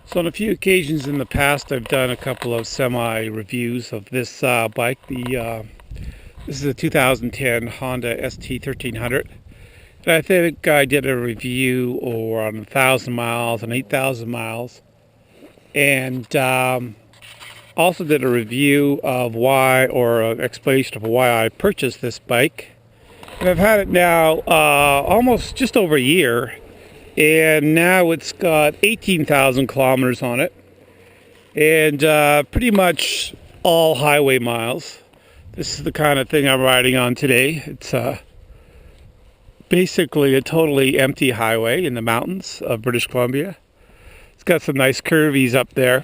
So on a few occasions in the past, I've done a couple of semi-reviews of this bike. This is a 2010 Honda ST1300. And I think I did a review on 1,000 miles and 8,000 miles. And also did a review of why, or an explanation of why I purchased this bike. And I've had it now almost just over a year. And now it's got 18,000 kilometers on it, and pretty much all highway miles. This is the kind of thing I'm riding on today. It's basically a totally empty highway in the mountains of British Columbia. It's got some nice curvies up there.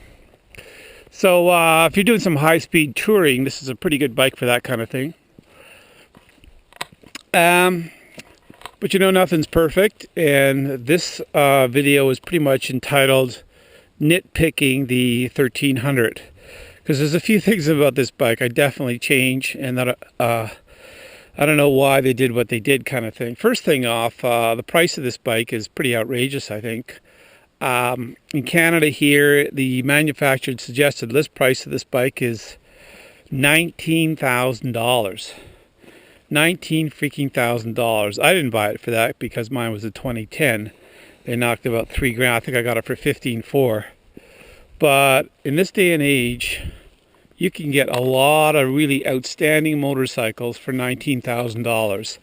So if you're doing some high-speed touring, this is a pretty good bike for that kind of thing. But you know, nothing's perfect, and this video is pretty much entitled Nitpicking the 1300, because there's a few things about this bike I definitely change, and that I don't know why they did what they did kind of thing. First thing off, the price of this bike is pretty outrageous, I think. In Canada here, the manufacturer suggested list price of this bike is $19,000. $19,000. I didn't buy it for that because mine was a 2010. They knocked about $3,000. I think I got it for $15,400. But in this day and age, you can get a lot of really outstanding motorcycles for $19,000.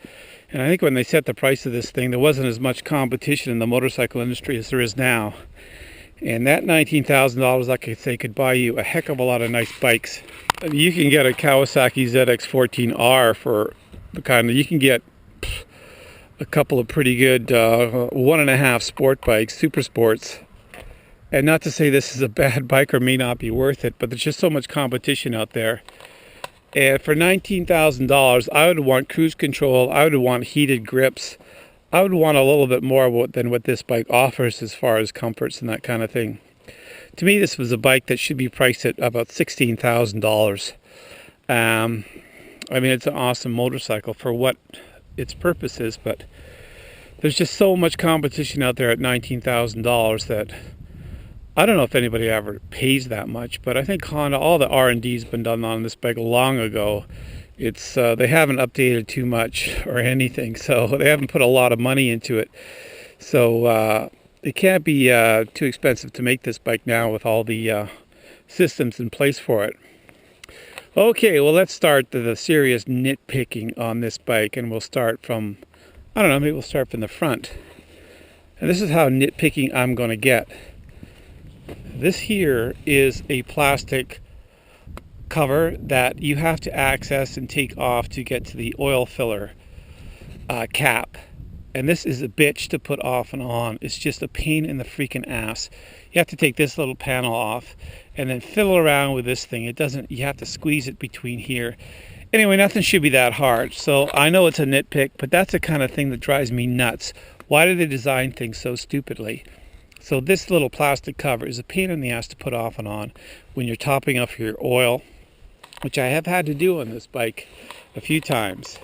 And I think when they set the price of this thing, there wasn't as much competition in the motorcycle industry as there is now. And that $19,000, like I say, could buy you a heck of a lot of nice bikes. I mean, you can get a Kawasaki ZX14R for the kind of, you can get a couple of pretty good 1.5 sport bikes, super sports. And not to say this is a bad bike or may not be worth it, but there's just so much competition out there. And for $19,000, I would want cruise control, I would want heated grips, I would want a little bit more than what this bike offers as far as comforts and that kind of thing. To me, this was a bike that should be priced at about $16,000. I mean, it's an awesome motorcycle for what its purpose is, but there's just so much competition out there at $19,000 that I don't know if anybody ever pays that much. But I think Honda, all the R&D has been done on this bike long ago. It's they haven't updated too much or anything, so they haven't put a lot of money into it. So it can't be too expensive to make this bike now with all the systems in place for it. Okay, well, let's start the serious nitpicking on this bike, and we'll start from, I don't know, maybe we'll start from the front. And this is how nitpicking I'm going to get. This here is a plastic cover that you have to access and take off to get to the oil filler cap. And this is a bitch to put off and on. It's just a pain in the freaking ass. You have to take this little panel off and then fiddle around with this thing. It doesn't, you have to squeeze it between here. Anyway, nothing should be that hard. So I know it's a nitpick, but that's the kind of thing that drives me nuts. Why do they design things so stupidly? So this little plastic cover is a pain in the ass to put off and on when you're topping off your oil, which I have had to do on this bike a few times.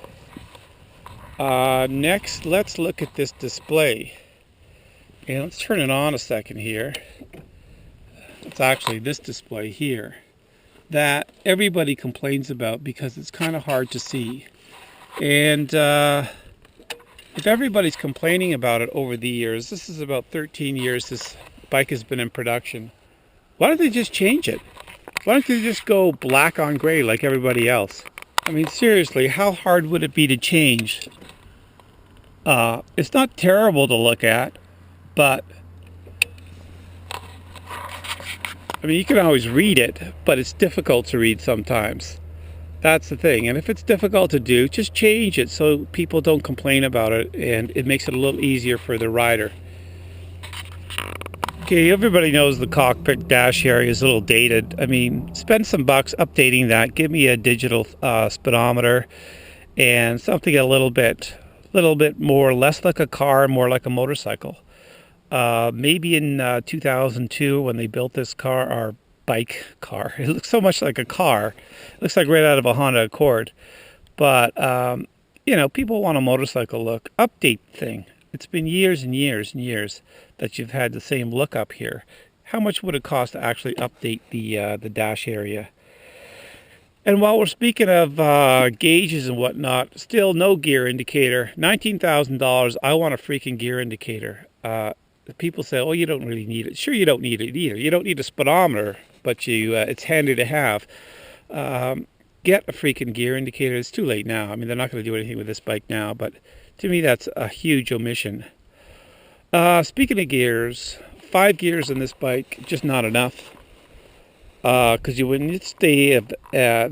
Next, let's look at this display. And let's turn it on a second here. It's actually this display here that everybody complains about because it's kind of hard to see. And if everybody's complaining about it over the years, this is about 13 years this bike has been in production. Why don't they just change it? Why don't they just go black on gray like everybody else? I mean, seriously, how hard would it be to change? It's not terrible to look at, but I mean, you can always read it, but it's difficult to read sometimes. That's the thing. And if it's difficult to do, just change it so people don't complain about it, and it makes it a little easier for the rider. Okay, everybody knows the cockpit dash area is a little dated. I mean, spend some bucks updating that. Give me a digital speedometer and something a little bit more, less like a car, more like a motorcycle. Maybe in 2002 when they built this car, or bike car, it looks so much like a car. It looks like right out of a Honda Accord. But, you know, people want a motorcycle look. Update thing. It's been years and years and years that you've had the same look up here. how much would it cost to actually update the dash area? And while we're speaking of gauges and whatnot, still no gear indicator. $19,000, I want a freaking gear indicator. People say, oh, you don't really need it. Sure, you don't need it either. You don't need a speedometer, but it's handy to have. Get a freaking gear indicator. It's too late now. I mean, they're not going to do anything with this bike now, but to me, that's a huge omission. Speaking of gears, 5 gears in this bike, just not enough. Because when you stay, it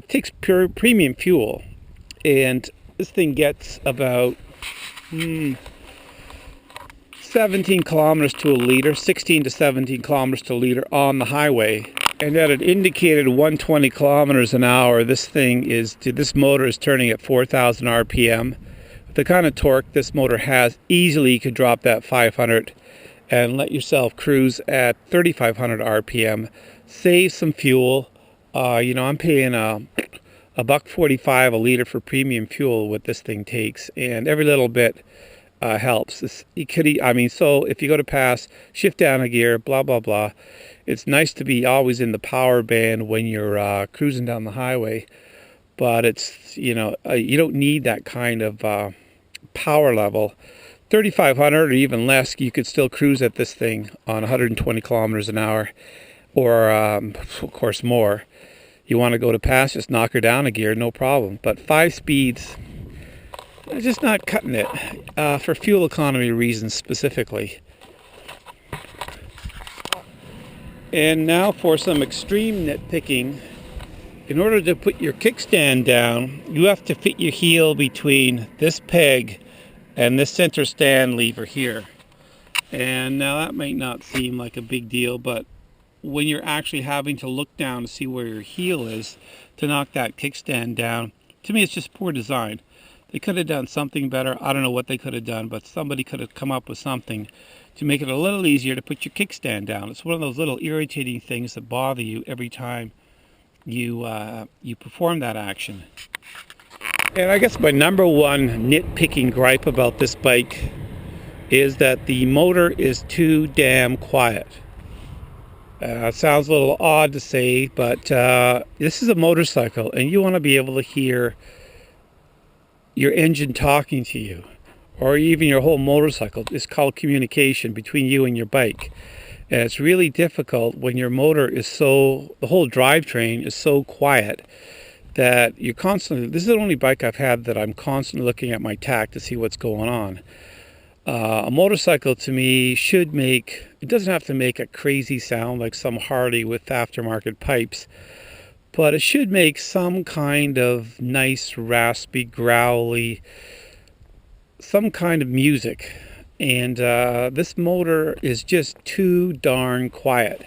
takes pure premium fuel, and this thing gets about 17 kilometers to a liter, 16 to 17 kilometers to a liter on the highway. And at an indicated 120 kilometers an hour, this motor is turning at 4,000 RPM. The kind of torque this motor has, easily you could drop that 500 and let yourself cruise at 3,500 RPM. Save some fuel. I'm paying $1.45 a liter for premium fuel what this thing takes, and every little bit helps. So if you go to pass, shift down a gear, blah blah blah. It's nice to be always in the power band when you're cruising down the highway, but it's you don't need that kind of power level. 3,500 or even less, you could still cruise at this thing on 120 kilometers an hour. Or, of course, more. You want to go to pass, just knock her down a gear, no problem. But 5 speeds, just not cutting it for fuel economy reasons specifically. And now for some extreme nitpicking. In order to put your kickstand down, you have to fit your heel between this peg and this center stand lever here. And now that might not seem like a big deal, but when you're actually having to look down to see where your heel is to knock that kickstand down, to me it's just poor design. They could have done something better. I don't know what they could have done, but somebody could have come up with something to make it a little easier to put your kickstand down. It's one of those little irritating things that bother you every time you perform that action. And I guess my number one nitpicking gripe about this bike is that the motor is too damn quiet. It sounds a little odd to say, but this is a motorcycle, and you want to be able to hear your engine talking to you, or even your whole motorcycle. It's called communication between you and your bike. And it's really difficult when your motor is the whole drivetrain is so quiet that you're constantly, this is the only bike I've had that I'm constantly looking at my tach to see what's going on. A motorcycle to me it doesn't have to make a crazy sound like some Harley with aftermarket pipes, but it should make some kind of nice, raspy, growly, some kind of music. And this motor is just too darn quiet.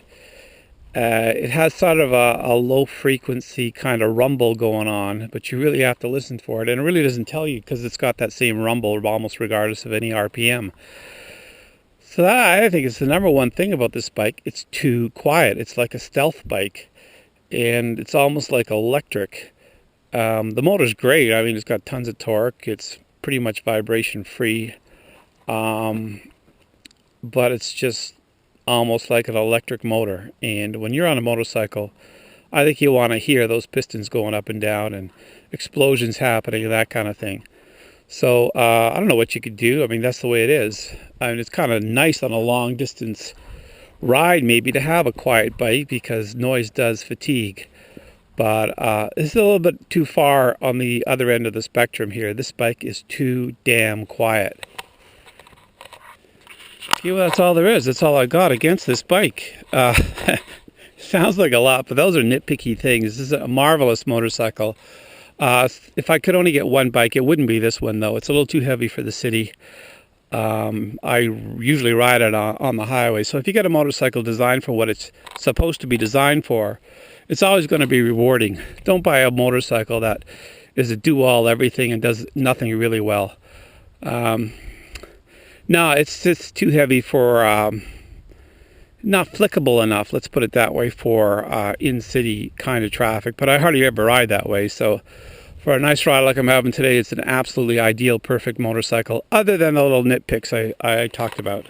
It has sort of a low frequency kind of rumble going on, but you really have to listen for it. And it really doesn't tell you because it's got that same rumble almost regardless of any RPM. So that, I think, is the number one thing about this bike. It's too quiet. It's like a stealth bike, and it's almost like electric. The motor's great. I mean, it's got tons of torque. It's pretty much vibration free. But it's just almost like an electric motor. And when you're on a motorcycle, I think you want to hear those pistons going up and down and explosions happening and that kind of thing. So I don't know what you could do. I mean, that's the way it is. I mean, it's kind of nice on a long distance ride maybe to have a quiet bike because noise does fatigue. But it's a little bit too far on the other end of the spectrum here. This bike is too damn quiet. Okay, well, that's all there is. That's all I got against this bike. Sounds like a lot, but those are nitpicky things. This is a marvelous motorcycle. If I could only get one bike, it wouldn't be this one, though. It's a little too heavy for the city. I usually ride it on the highway. So if you get a motorcycle designed for what it's supposed to be designed for, it's always going to be rewarding. Don't buy a motorcycle that is a do-all everything and does nothing really well. No, it's just too heavy for, not flickable enough, let's put it that way, for in-city kind of traffic. But I hardly ever ride that way, so for a nice ride like I'm having today, it's an absolutely ideal, perfect motorcycle, other than the little nitpicks I talked about.